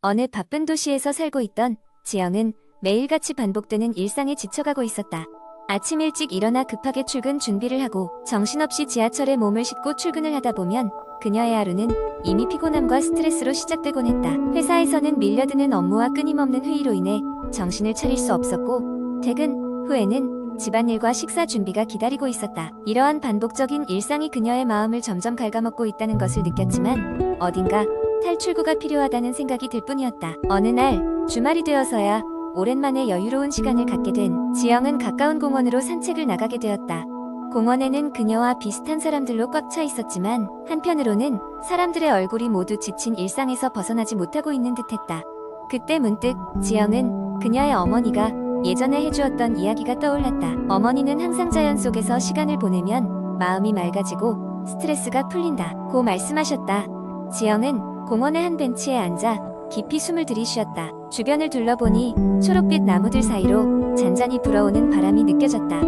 어느 바쁜 도시에서 살고 있던 지영은 매일같이 반복되는 일상에 지쳐가고 있었다. 아침 일찍 일어나 급하게 출근 준비를 하고 정신없이 지하철에 몸을 싣고 출근을 하다 보면 그녀의 하루는 이미 피곤함과 스트레스로 시작되곤 했다. 회사에서는 밀려드는 업무와 끊임없는 회의로 인해 정신을 차릴 수 없었고 퇴근 후에는 집안일과 식사 준비가 기다리고 있었다. 이러한 반복적인 일상이 그녀의 마음을 점점 갉아먹고 있다는 것을 느꼈지만 어딘가 탈출구가 필요하다는 생각이 들 뿐이었다. 어느 날 주말이 되어서야 오랜만에 여유로운 시간을 갖게 된 지영은 가까운 공원으로 산책을 나가게 되었다. 공원에는 그녀와 비슷한 사람들로 꽉 차 있었지만 한편으로는 사람들의 얼굴이 모두 지친 일상에서 벗어나지 못하고 있는 듯했다. 그때 문득 지영은 그녀의 어머니가 예전에 해주었던 이야기가 떠올랐다. 어머니는 항상 자연 속에서 시간을 보내면 마음이 맑아지고 스트레스가 풀린다 고 말씀하셨다. 지영은 공원의 한 벤치에 앉아 깊이 숨을 들이쉬었다. 주변을 둘러보니 초록빛 나무들 사이로 잔잔히 불어오는 바람이 느껴졌다.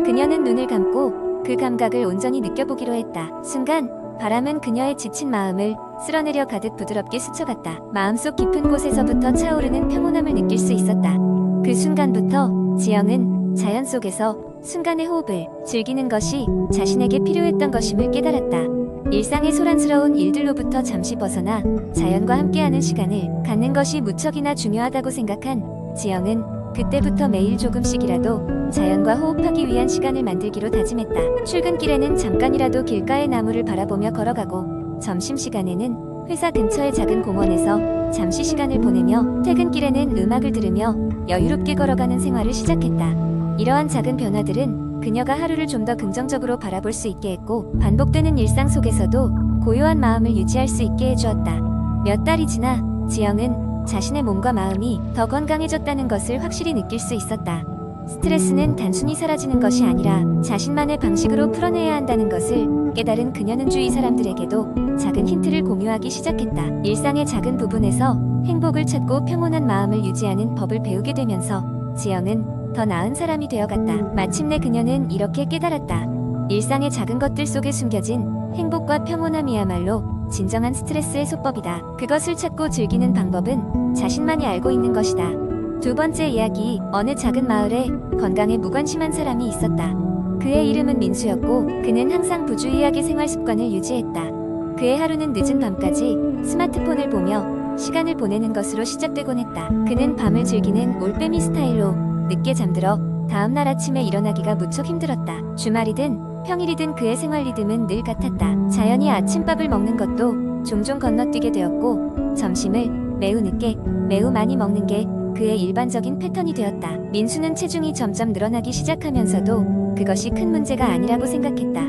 그녀는 눈을 감고 그 감각을 온전히 느껴보기로 했다. 순간 바람은 그녀의 지친 마음을 쓸어내려 가득 부드럽게 스쳐갔다. 마음속 깊은 곳에서부터 차오르는 평온함을 느낄 수 있었다. 그 순간부터 지영은 자연 속에서 순간의 호흡을 즐기는 것이 자신에게 필요했던 것임을 깨달았다. 일상의 소란스러운 일들로부터 잠시 벗어나 자연과 함께하는 시간을 갖는 것이 무척이나 중요하다고 생각한 지영은 그때부터 매일 조금씩이라도 자연과 호흡하기 위한 시간을 만들기로 다짐했다. 출근길에는 잠깐이라도 길가의 나무를 바라보며 걸어가고 점심시간에는 회사 근처의 작은 공원에서 잠시 시간을 보내며 퇴근길에는 음악을 들으며 여유롭게 걸어가는 생활을 시작했다. 이러한 작은 변화들은 그녀가 하루를 좀 더 긍정적으로 바라볼 수 있게 했고 반복되는 일상 속에서도 고요한 마음을 유지할 수 있게 해주었다. 몇 달이 지나 지영은 자신의 몸과 마음이 더 건강해졌다는 것을 확실히 느낄 수 있었다. 스트레스는 단순히 사라지는 것이 아니라 자신만의 방식으로 풀어내야 한다는 것을 깨달은 그녀는 주위 사람들에게도 작은 힌트를 공유하기 시작했다. 일상의 작은 부분에서 행복을 찾고 평온한 마음을 유지하는 법을 배우게 되면서 지영은 더 나은 사람이 되어갔다. 마침내 그녀는 이렇게 깨달았다. 일상의 작은 것들 속에 숨겨진 행복과 평온함이야말로 진정한 스트레스 해소법이다. 그것을 찾고 즐기는 방법은 자신만이 알고 있는 것이다. 두 번째 이야기. 어느 작은 마을에 건강에 무관심한 사람이 있었다. 그의 이름은 민수였고 그는 항상 부주의하게 생활 습관을 유지했다. 그의 하루는 늦은 밤까지 스마트폰을 보며 시간을 보내는 것으로 시작되곤 했다. 그는 밤을 즐기는 올빼미 스타일로 늦게 잠들어 다음날 아침에 일어나기가 무척 힘들었다. 주말이든 평일이든 그의 생활 리듬은 늘 같았다. 자연히 아침밥을 먹는 것도 종종 건너뛰게 되었고 점심을 매우 늦게 매우 많이 먹는 게 그의 일반적인 패턴이 되었다. 민수는 체중이 점점 늘어나기 시작하면서도 그것이 큰 문제가 아니라고 생각했다.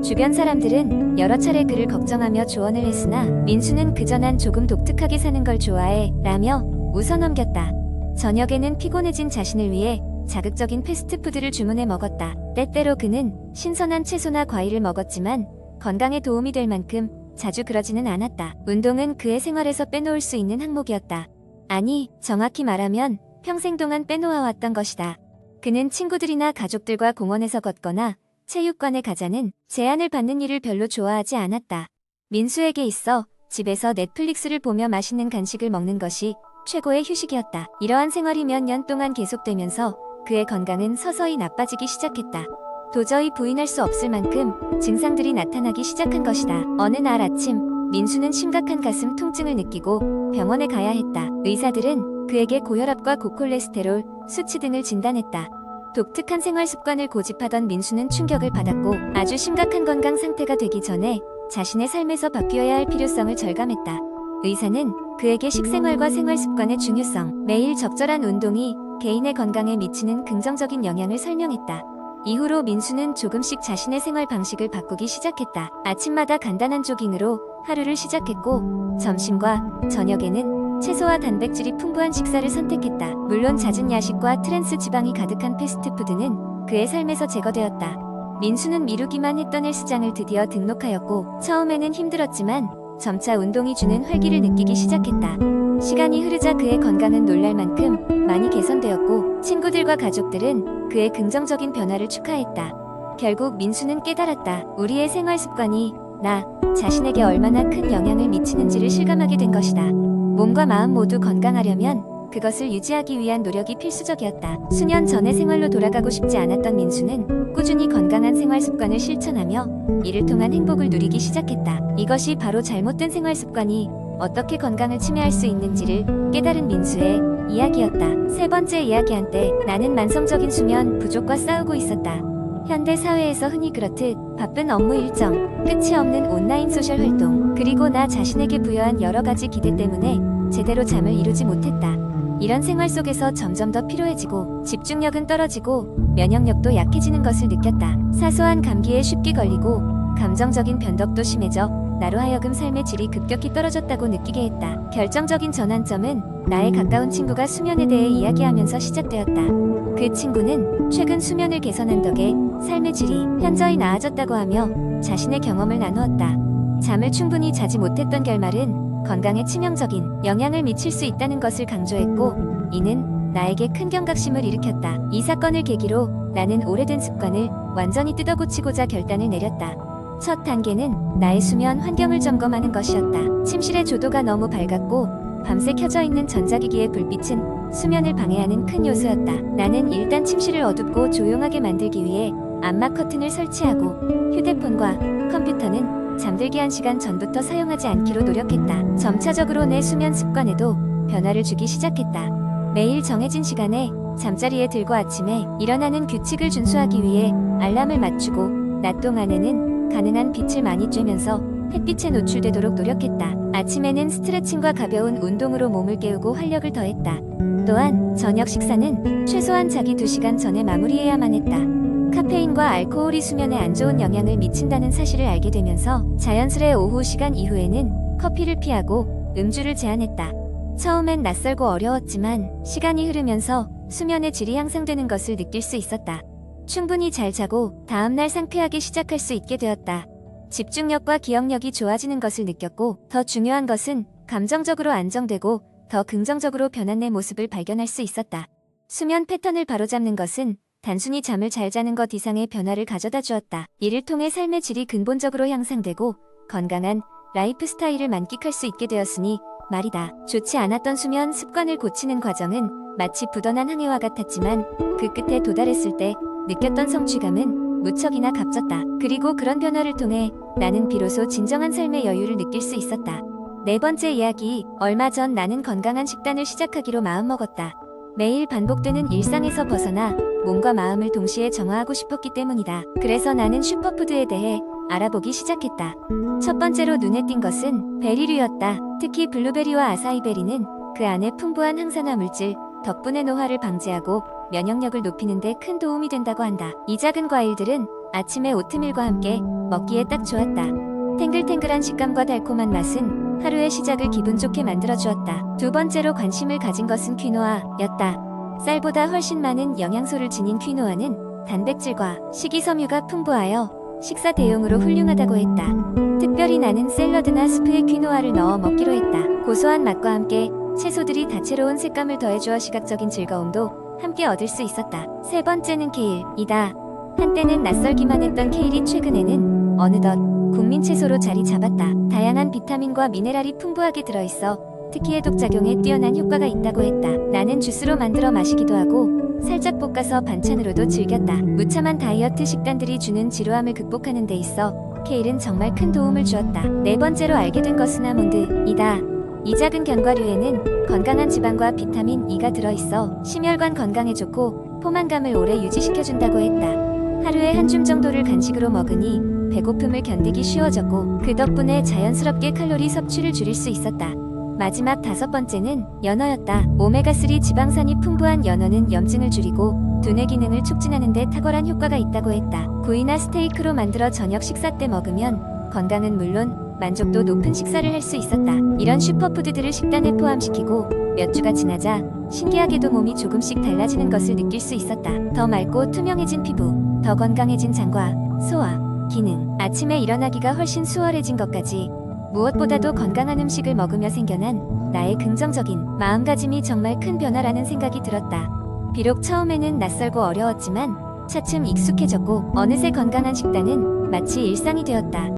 주변 사람들은 여러 차례 그를 걱정하며 조언을 했으나 민수는 그저 난 조금 독특하게 사는 걸 좋아해 라며 웃어넘겼다. 저녁에는 피곤해진 자신을 위해 자극적인 패스트푸드를 주문해 먹었다. 때때로 그는 신선한 채소나 과일을 먹었지만 건강에 도움이 될 만큼 자주 그러지는 않았다. 운동은 그의 생활에서 빼놓을 수 있는 항목이었다. 아니, 정확히 말하면 평생 동안 빼놓아왔던 것이다. 그는 친구들이나 가족들과 공원에서 걷거나 체육관에 가자는 제안을 받는 일을 별로 좋아하지 않았다. 민수에게 있어 집에서 넷플릭스를 보며 맛있는 간식을 먹는 것이 최고의 휴식이었다. 이러한 생활이 몇 년 동안 계속되면서 그의 건강은 서서히 나빠지기 시작했다. 도저히 부인할 수 없을 만큼 증상들이 나타나기 시작한 것이다. 어느 날 아침 민수는 심각한 가슴 통증을 느끼고 병원에 가야 했다. 의사들은 그에게 고혈압과 고콜레스테롤 수치 등을 진단했다. 독특한 생활 습관을 고집하던 민수는 충격을 받았고 아주 심각한 건강 상태가 되기 전에 자신의 삶에서 바뀌어야 할 필요성을 절감했다. 의사는 그에게 식생활과 생활 습관의 중요성, 매일 적절한 운동이 개인의 건강에 미치는 긍정적인 영향을 설명했다. 이후로 민수는 조금씩 자신의 생활 방식을 바꾸기 시작했다. 아침마다 간단한 조깅으로 하루를 시작했고 점심과 저녁에는 채소와 단백질이 풍부한 식사를 선택했다. 물론 잦은 야식과 트랜스 지방이 가득한 패스트푸드는 그의 삶에서 제거되었다. 민수는 미루기만 했던 헬스장을 드디어 등록하였고 처음에는 힘들었지만 점차 운동이 주는 활기를 느끼기 시작했다. 시간이 흐르자 그의 건강은 놀랄 만큼 많이 개선되었고 친구들과 가족들은 그의 긍정적인 변화를 축하했다. 결국 민수는 깨달았다. 우리의 생활 습관이 나 자신에게 얼마나 큰 영향을 미치는지를 실감하게 된 것이다. 몸과 마음 모두 건강하려면 그것을 유지하기 위한 노력이 필수적이었다. 수년 전의 생활로 돌아가고 싶지 않았던 민수는 꾸준히 건강한 생활 습관을 실천하며 이를 통한 행복을 누리기 시작했다. 이것이 바로 잘못된 생활 습관이 어떻게 건강을 침해할 수 있는지를 깨달은 민수의 이야기였다. 세 번째 이야기. 한때 나는 만성적인 수면 부족과 싸우고 있었다. 현대 사회에서 흔히 그렇듯 바쁜 업무 일정, 끝이 없는 온라인 소셜 활동, 그리고 나 자신에게 부여한 여러 가지 기대 때문에 제대로 잠을 이루지 못했다. 이런 생활 속에서 점점 더 피로해지고 집중력은 떨어지고 면역력도 약해지는 것을 느꼈다. 사소한 감기에 쉽게 걸리고 감정적인 변덕도 심해져 나로 하여금 삶의 질이 급격히 떨어졌다고 느끼게 했다. 결정적인 전환점은 나의 가까운 친구가 수면에 대해 이야기하면서 시작되었다. 그 친구는 최근 수면을 개선한 덕에 삶의 질이 현저히 나아졌다고 하며 자신의 경험을 나누었다. 잠을 충분히 자지 못했던 결말은 건강에 치명적인 영향을 미칠 수 있다는 것을 강조했고, 이는 나에게 큰 경각심을 일으켰다. 이 사건을 계기로 나는 오래된 습관을 완전히 뜯어고치고자 결단을 내렸다. 첫 단계는 나의 수면 환경을 점검하는 것이었다. 침실의 조도가 너무 밝았고 밤새 켜져 있는 전자기기의 불빛은 수면을 방해하는 큰 요소였다. 나는 일단 침실을 어둡고 조용하게 만들기 위해 암막 커튼을 설치하고 휴대폰과 컴퓨터는 잠들기 1시간 전부터 사용하지 않기로 노력했다. 점차적으로 내 수면 습관에도 변화를 주기 시작했다. 매일 정해진 시간에 잠자리에 들고 아침에 일어나는 규칙을 준수하기 위해 알람을 맞추고 낮 동안에는 가능한 빛을 많이 쬐면서 햇빛에 노출되도록 노력했다. 아침에는 스트레칭과 가벼운 운동으로 몸을 깨우고 활력을 더했다. 또한 저녁 식사는 최소한 자기 2시간 전에 마무리해야만 했다. 카페인과 알코올이 수면에 안 좋은 영향을 미친다는 사실을 알게 되면서 자연스레 오후 시간 이후에는 커피를 피하고 음주를 제한했다. 처음엔 낯설고 어려웠지만 시간이 흐르면서 수면의 질이 향상되는 것을 느낄 수 있었다. 충분히 잘 자고 다음날 상쾌하게 시작할 수 있게 되었다. 집중력과 기억력이 좋아지는 것을 느꼈고, 더 중요한 것은 감정적으로 안정되고 더 긍정적으로 변한 내 모습을 발견할 수 있었다. 수면 패턴을 바로잡는 것은 단순히 잠을 잘 자는 것 이상의 변화를 가져다 주었다. 이를 통해 삶의 질이 근본적으로 향상되고 건강한 라이프 스타일을 만끽할 수 있게 되었으니 말이다. 좋지 않았던 수면 습관을 고치는 과정은 마치 부던한 항해와 같았지만 그 끝에 도달했을 때 느꼈던 성취감은 무척이나 값졌다. 그리고 그런 변화를 통해 나는 비로소 진정한 삶의 여유를 느낄 수 있었다. 네 번째 이야기. 얼마 전 나는 건강한 식단을 시작하기로 마음먹었다. 매일 반복되는 일상에서 벗어나 몸과 마음을 동시에 정화하고 싶었기 때문이다. 그래서 나는 슈퍼푸드에 대해 알아보기 시작했다. 첫 번째로 눈에 띈 것은 베리류였다. 특히 블루베리와 아사이베리는 그 안에 풍부한 항산화 물질 덕분에 노화를 방지하고 면역력을 높이는 데 큰 도움이 된다고 한다. 이 작은 과일들은 아침에 오트밀과 함께 먹기에 딱 좋았다. 탱글탱글한 식감과 달콤한 맛은 하루의 시작을 기분 좋게 만들어주었다. 두 번째로 관심을 가진 것은 퀴노아였다. 쌀보다 훨씬 많은 영양소를 지닌 퀴노아는 단백질과 식이섬유가 풍부하여 식사 대용으로 훌륭하다고 했다. 특별히 나는 샐러드나 스프에 퀴노아를 넣어 먹기로 했다. 고소한 맛과 함께 채소들이 다채로운 색감을 더해주어 시각적인 즐거움도 함께 얻을 수 있었다. 세 번째는 케일이다. 한때는 낯설기만 했던 케일이 최근에는 어느덧 국민 채소로 자리 잡았다. 다양한 비타민과 미네랄이 풍부하게 들어있어 특히 해독작용에 뛰어난 효과가 있다고 했다. 나는 주스로 만들어 마시기도 하고 살짝 볶아서 반찬으로도 즐겼다. 무참한 다이어트 식단들이 주는 지루함을 극복하는 데 있어 케일은 정말 큰 도움을 주었다. 네 번째로 알게 된 것은 아몬드이다. 이 작은 견과류에는 건강한 지방과 비타민 E가 들어있어 심혈관 건강에 좋고 포만감을 오래 유지시켜준다고 했다. 하루에 한 줌 정도를 간식으로 먹으니 배고픔을 견디기 쉬워졌고 그 덕분에 자연스럽게 칼로리 섭취를 줄일 수 있었다. 마지막 다섯 번째는 연어였다. 오메가3 지방산이 풍부한 연어는 염증을 줄이고 두뇌 기능을 촉진하는 데 탁월한 효과가 있다고 했다. 구이나 스테이크로 만들어 저녁 식사 때 먹으면 건강은 물론 만족도 높은 식사를 할 수 있었다. 이런 슈퍼푸드들을 식단에 포함시키고 몇 주가 지나자 신기하게도 몸이 조금씩 달라지는 것을 느낄 수 있었다. 더 맑고 투명해진 피부, 더 건강해진 장과 소화, 기능, 아침에 일어나기가 훨씬 수월해진 것까지 무엇보다도 건강한 음식을 먹으며 생겨난 나의 긍정적인 마음가짐이 정말 큰 변화라는 생각이 들었다. 비록 처음에는 낯설고 어려웠지만 차츰 익숙해졌고 어느새 건강한 식단은 마치 일상이 되었다.